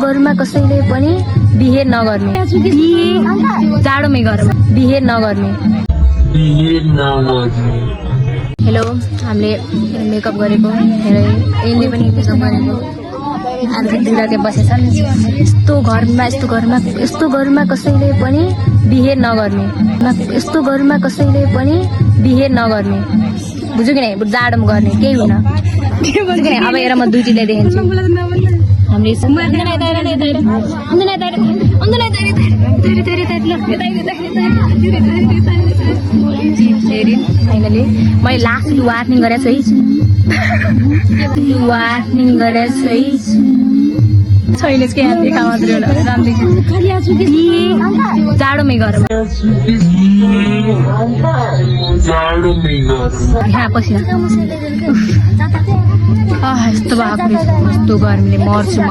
घरमा कसैले पनि बिहे नगर्ने, जाडोमै घरमा बिहे नगर्ने। हेलो, हामीले मेकअप गरेको हेरे, यसले पनि मेकअप गरेको। आज दुईटा त्यहाँ बसेछन्। यस्तो घरमा कसैले पनि बिहे नगर्ने, यस्तो घरमा कसैले पनि बिहे नगर्ने। बुझ्यो कि नै? जाडोमा गर्ने केही हुन। अब हेर म दुईटीलाई देखाउँछु। हामीले फाइनली मैले लास्ट वार्निङ गरेको छु है। छैन के यहाँ देखा मात्रै होला। जाडोमै घरमा यहाँ पसिना यस्तो भएको यस्तो गर्मीले मर्छु म।